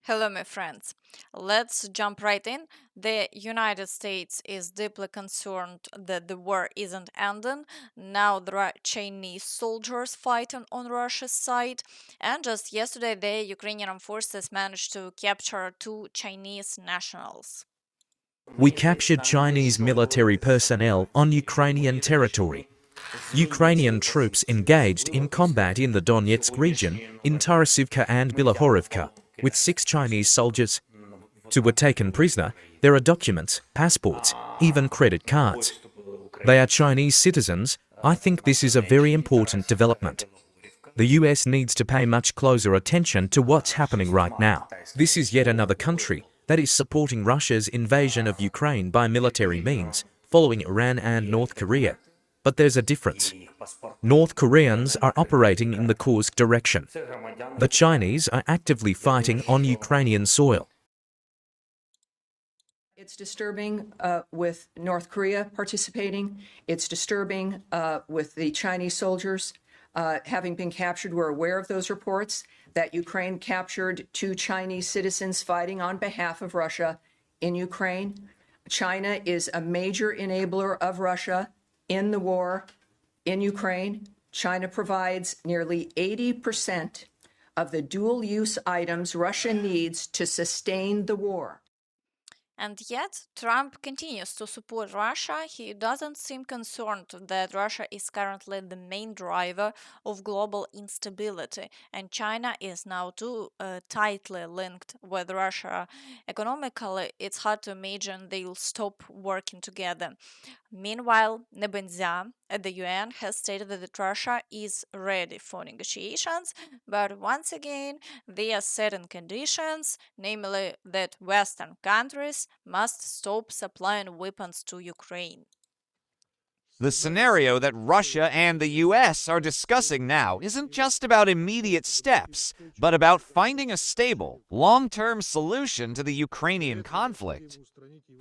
Hello, my friends. Let's jump right in. The United States is deeply concerned that the war isn't ending. Now there are Chinese soldiers fighting on Russia's side, and just yesterday, the Ukrainian armed forces managed to capture two Chinese nationals. We captured Chinese military personnel on Ukrainian territory. Ukrainian troops engaged in combat in the Donetsk region, in Tarasivka and Bilohorivka, with 6 Chinese soldiers. Two were taken prisoner. There are documents, passports, even credit cards. They are Chinese citizens. I think this is a very important development. The US needs to pay much closer attention to what's happening right now. This is yet another country that is supporting Russia's invasion of Ukraine by military means, following Iran and North Korea. But there's a difference. North Koreans are operating in the Kursk direction. The Chinese are actively fighting on Ukrainian soil. It's disturbing with North Korea participating. It's disturbing with the Chinese soldiers having been captured. We're aware of those reports that Ukraine captured two Chinese citizens fighting on behalf of Russia in Ukraine. China is a major enabler of Russia in the war in Ukraine. China provides nearly 80% of the dual-use items Russia needs to sustain the war. And yet, Trump continues to support Russia. He doesn't seem concerned that Russia is currently the main driver of global instability, and China is now too tightly linked with Russia economically. It's hard to imagine they'll stop working together. Meanwhile, Nebenzia at the UN has stated that Russia is ready for negotiations, but once again, they are setting conditions, namely that Western countries must stop supplying weapons to Ukraine. The scenario that Russia and the US are discussing now isn't just about immediate steps, but about finding a stable, long-term solution to the Ukrainian conflict.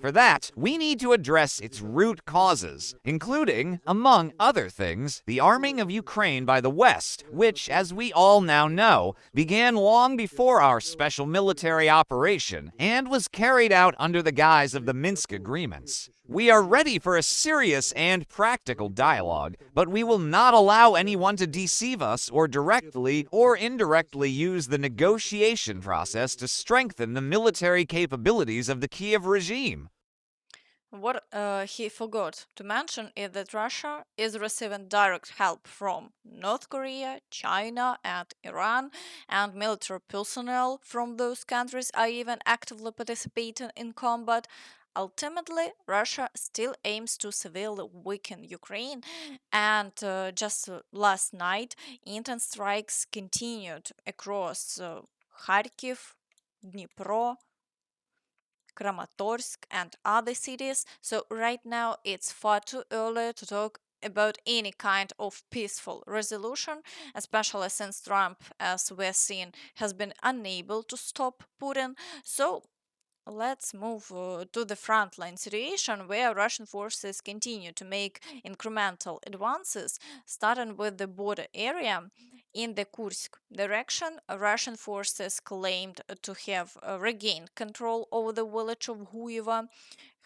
For that, we need to address its root causes, including, among other things, the arming of Ukraine by the West, which, as we all now know, began long before our special military operation and was carried out under the guise of the Minsk agreements. We are ready for a serious and practical dialogue, but we will not allow anyone to deceive us or directly or indirectly use the negotiation process to strengthen the military capabilities of the Kiev regime. What he forgot to mention is that Russia is receiving direct help from North Korea, China, and Iran, and military personnel from those countries are even actively participating in combat. Ultimately, Russia still aims to severely weaken Ukraine, and just last night, intense strikes continued across Kharkiv, Dnipro, Kramatorsk, and other cities. So, right now, it's far too early to talk about any kind of peaceful resolution, especially since Trump, as we're seeing, has been unable to stop Putin. So, let's move to the frontline situation where Russian forces continue to make incremental advances, starting with the border area. In the Kursk direction, Russian forces claimed to have regained control over the village of Huiva.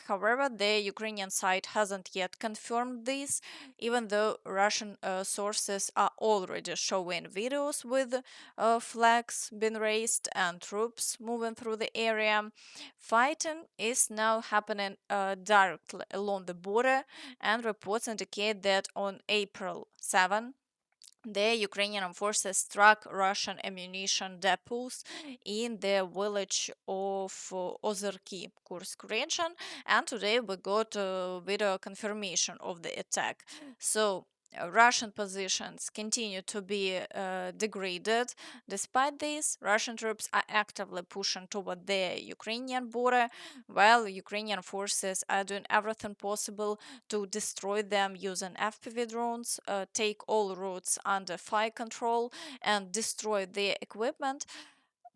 However, the Ukrainian side hasn't yet confirmed this, even though Russian sources are already showing videos with flags being raised and troops moving through the area. Fighting is now happening directly along the border, and reports indicate that on April 7, the Ukrainian forces struck Russian ammunition depots in the village of Ozerki, Kursk region, and today we got video confirmation of the attack. So, Russian positions continue to be degraded. Despite this, Russian troops are actively pushing toward the Ukrainian border, while Ukrainian forces are doing everything possible to destroy them using FPV drones, take all routes under fire control, and destroy their equipment.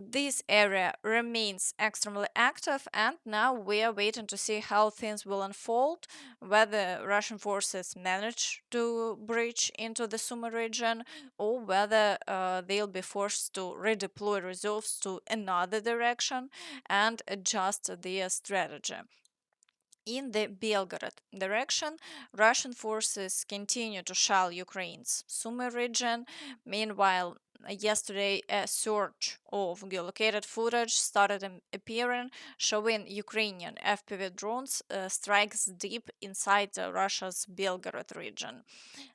this area remains extremely active, and now we are waiting to see how things will unfold, whether Russian forces manage to breach into the Sumy region or whether they'll be forced to redeploy reserves to another direction and adjust their strategy. In the Belgorod direction, Russian forces continue to shell Ukraine's Sumy region. Meanwhile, yesterday, a surge of geolocated footage started appearing, showing Ukrainian FPV drones strikes deep inside Russia's Belgorod region.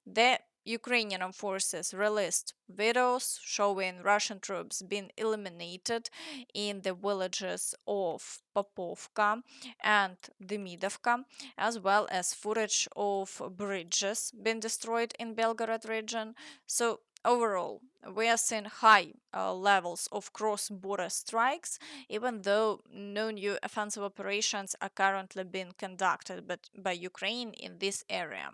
The Ukrainian forces released videos showing Russian troops being eliminated in the villages of Popovka and Demidovka, as well as footage of bridges being destroyed in Belgorod region. So overall, we are seeing high levels of cross-border strikes, even though no new offensive operations are currently being conducted by Ukraine in this area.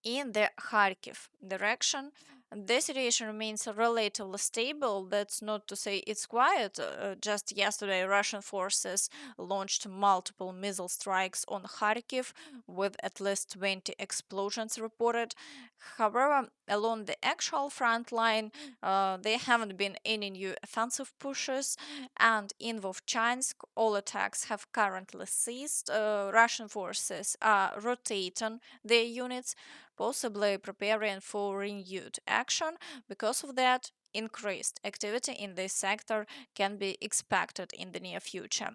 In the Kharkiv direction, the situation remains relatively stable. That's not to say it's quiet. Just yesterday, Russian forces launched multiple missile strikes on Kharkiv, with at least 20 explosions reported. However, along the actual front line, there haven't been any new offensive pushes, and in Vovchansk, all attacks have currently ceased. Russian forces are rotating their units, possibly preparing for renewed action. Because of that, increased activity in this sector can be expected in the near future.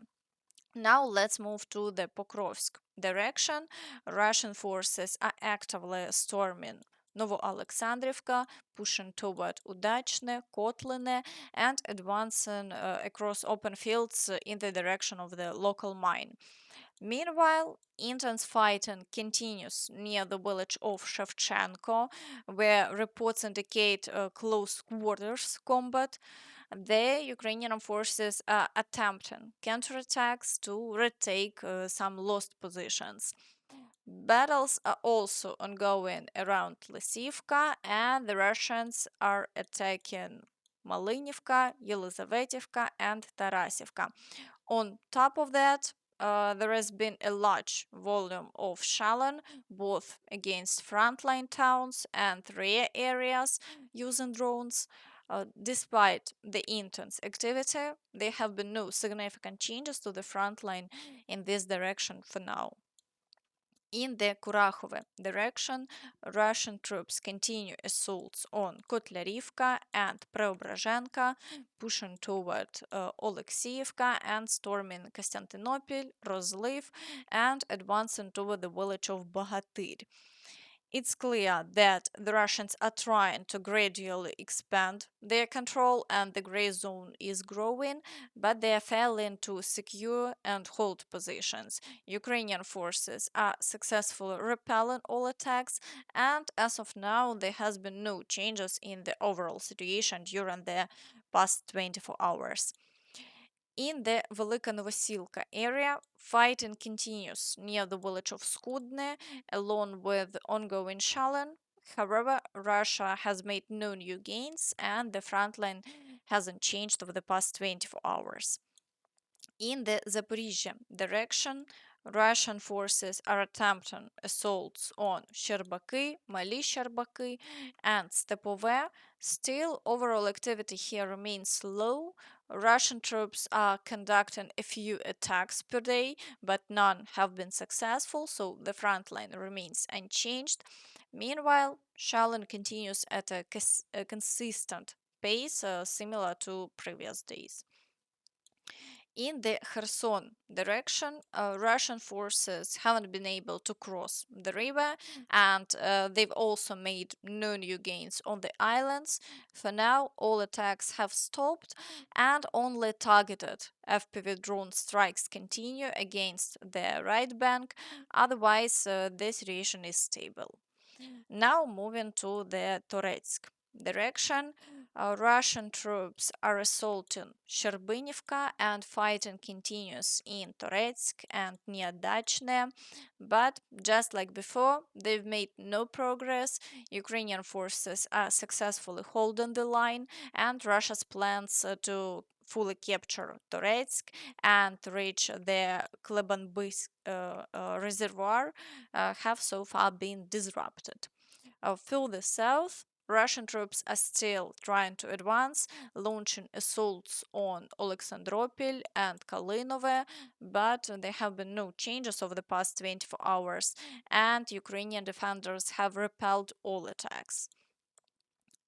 Now let's move to the Pokrovsk direction. Russian forces are actively storming Novoalexandrivka, pushing toward Udachne, Kotline, and advancing across open fields in the direction of the local mine. Meanwhile, intense fighting continues near the village of Shevchenko, where reports indicate close quarters combat. The Ukrainian forces are attempting counterattacks to retake some lost positions. Battles are also ongoing around Lysivka, and the Russians are attacking Malinivka, Yelizavetivka, and Tarasivka. On top of that, there has been a large volume of shelling, both against frontline towns and rear areas using drones. Despite the intense activity, there have been no significant changes to the front line in this direction for now. In the Kurakhove direction, Russian troops continue assaults on Kotlarivka and Preobrazhenka, pushing toward Oleksievka and storming Konstantinopel, Rozliv, and advancing toward the village of Bohatyr. It's clear that the Russians are trying to gradually expand their control, and the gray zone is growing, but they are failing to secure and hold positions. Ukrainian forces are successfully repelling all attacks, and as of now, there has been no changes in the overall situation during the past 24 hours. In the Velika Novosilka area, fighting continues near the village of Skudne, along with ongoing shelling. However, Russia has made no new gains, and the front line hasn't changed over the past 24 hours. In the Zaporizhia direction, Russian forces are attempting assaults on Sherbaki, Mali Sherbaki, and Stepove. Still, overall activity here remains low. Russian troops are conducting a few attacks per day, but none have been successful, so the front line remains unchanged. Meanwhile, shelling continues at a consistent pace, similar to previous days. In the Kherson direction, Russian forces haven't been able to cross the river, and they've also made no new gains on the islands. For now, all attacks have stopped, and only targeted FPV drone strikes continue against the right bank. Otherwise, the situation is stable. Now, moving to the Toretsk direction, Russian troops are assaulting Sherbynivka and fighting continues in Toretsk and near Dachne, but just like before, they've made no progress. Ukrainian forces are successfully holding the line, and Russia's plans to fully capture Toretsk and reach the Klebanbysk reservoir have so far been disrupted. Further south, Russian troops are still trying to advance, launching assaults on Alexandropol and Kalinovo, but there have been no changes over the past 24 hours, and Ukrainian defenders have repelled all attacks.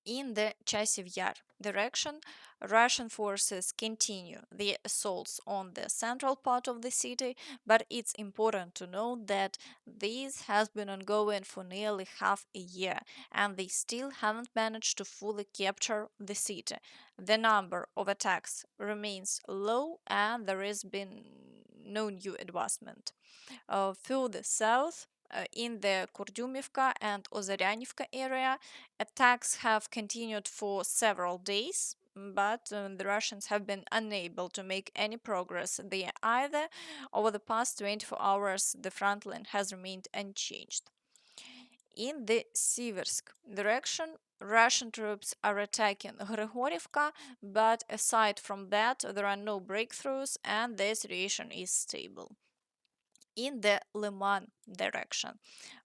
In the Chasiv Yar direction, Russian forces continue their assaults on the central part of the city, but it's important to note that this has been ongoing for nearly half a year, and they still haven't managed to fully capture the city. The number of attacks remains low, and there has been no new advancement. Further south, in the Kurdyumivka and Ozaryanivka area, attacks have continued for several days, but the Russians have been unable to make any progress there either. Over the past 24 hours, the front line has remained unchanged. In the Siversk direction, Russian troops are attacking Grigorivka, but aside from that, there are no breakthroughs and the situation is stable. In the Lyman direction,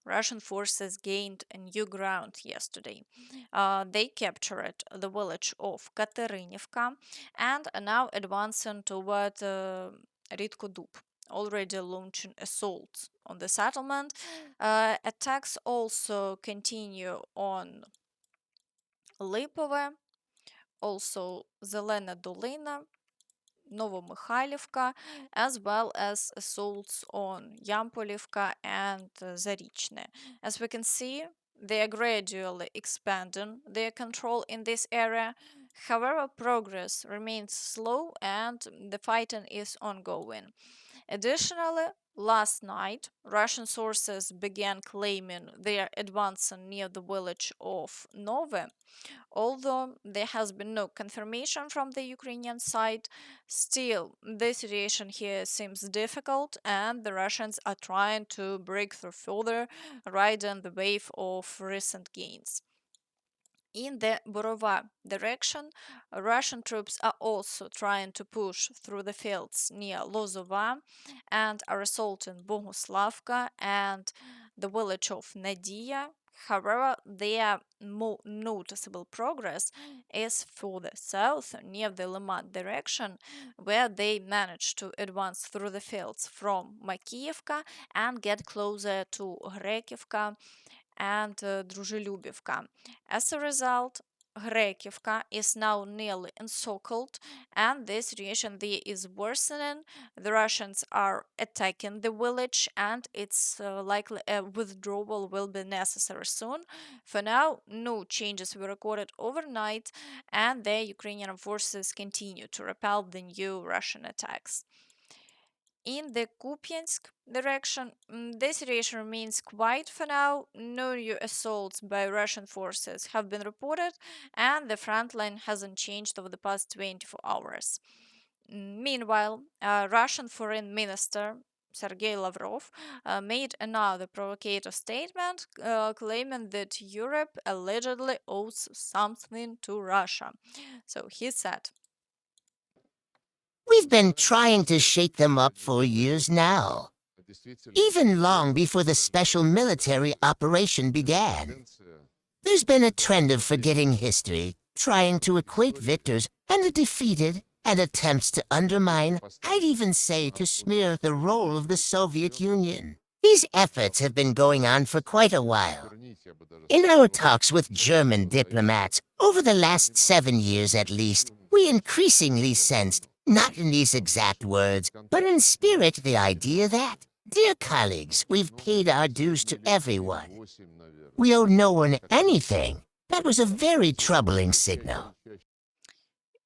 Russian forces gained new ground yesterday. They captured the village of Katerinivka and are now advancing toward Ritkodub, already launching assaults on the settlement. Attacks also continue on Lipove, also Zelena Dolina, Novomykhailivka, as well as assaults on Yampolivka and Zarichne. As we can see, they are gradually expanding their control in this area. However, progress remains slow and the fighting is ongoing. Additionally, last night, Russian sources began claiming they are advancing near the village of Nove. Although there has been no confirmation from the Ukrainian side, still the situation here seems difficult and the Russians are trying to break through further, riding the wave of recent gains. In the Borova direction, Russian troops are also trying to push through the fields near Lozova and are assaulting Boguslavka and the village of Nadia. However, their more noticeable progress is further south near the Liman direction, where they managed to advance through the fields from Makiyevka and get closer to Grekivka and Druzhelyubivka. As a result, Grekivka is now nearly encircled, and the situation there is worsening. The Russians are attacking the village, and it's likely a withdrawal will be necessary soon. For now, no changes were recorded overnight, and the Ukrainian forces continue to repel the new Russian attacks. In the Kupiansk direction, the situation remains quiet for now. No new assaults by Russian forces have been reported, and the front line hasn't changed over the past 24 hours. Meanwhile, Russian Foreign Minister Sergei Lavrov made another provocative statement claiming that Europe allegedly owes something to Russia. So he said, We've been trying to shake them up for years now, even long before the special military operation began. There's been a trend of forgetting history, trying to equate victors and the defeated, and attempts to undermine, I'd even say to smear the role of the Soviet Union. These efforts have been going on for quite a while. In our talks with German diplomats, over the last 7 years at least, we increasingly sensed, not in these exact words, but in spirit, the idea that, dear colleagues, we've paid our dues to everyone. We owe no one anything. That was a very troubling signal.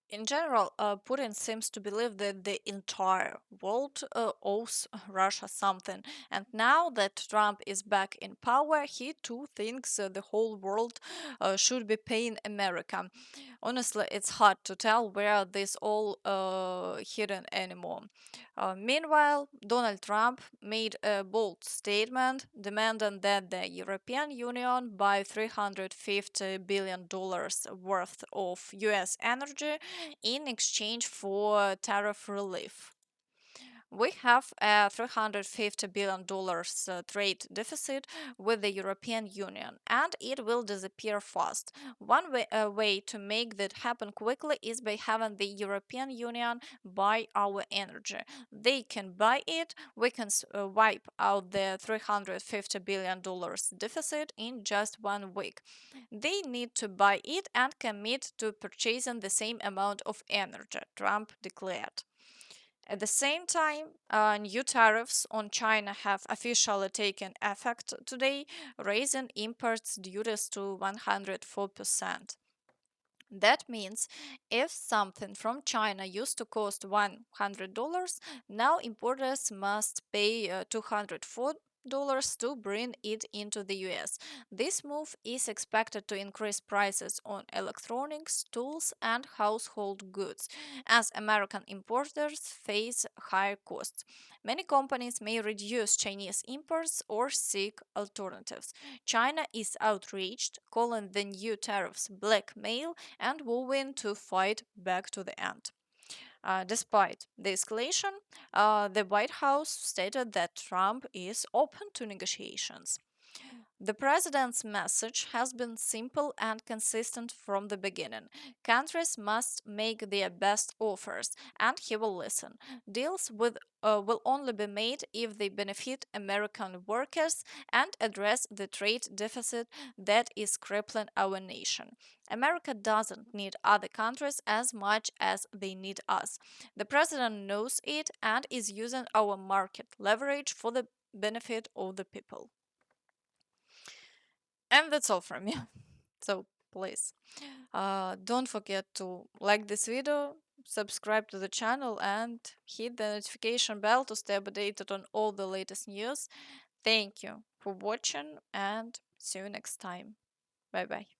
In general, Putin seems to believe that the entire world owes Russia something. And now that Trump is back in power, he too thinks the whole world should be paying America. Honestly, it's hard to tell where this all hidden anymore. Meanwhile, Donald Trump made a bold statement demanding that the European Union buy $350 billion worth of US energy in exchange for tariff relief. We have a $350 billion trade deficit with the European Union, and it will disappear fast. One way to make that happen quickly is by having the European Union buy our energy. They can buy it, we can wipe out the $350 billion deficit in just 1 week. They need to buy it and commit to purchasing the same amount of energy, Trump declared. At the same time, new tariffs on China have officially taken effect today, raising imports duties to 104%. That means if something from China used to cost $100, now importers must pay $204 to bring it into the US. This move is expected to increase prices on electronics, tools, and household goods as American importers face higher costs. Many companies may reduce Chinese imports or seek alternatives. China is outraged, calling the new tariffs blackmail and vowing to fight back to the end. Despite the escalation, the White House stated that Trump is open to negotiations. The president's message has been simple and consistent from the beginning. Countries must make their best offers, and he will listen. Will only be made if they benefit American workers and address the trade deficit that is crippling our nation. America doesn't need other countries as much as they need us. The president knows it and is using our market leverage for the benefit of the people. And that's all from me. So please, don't forget to like this video, subscribe to the channel, and hit the notification bell to stay updated on all the latest news. Thank you for watching, and see you next time. Bye bye.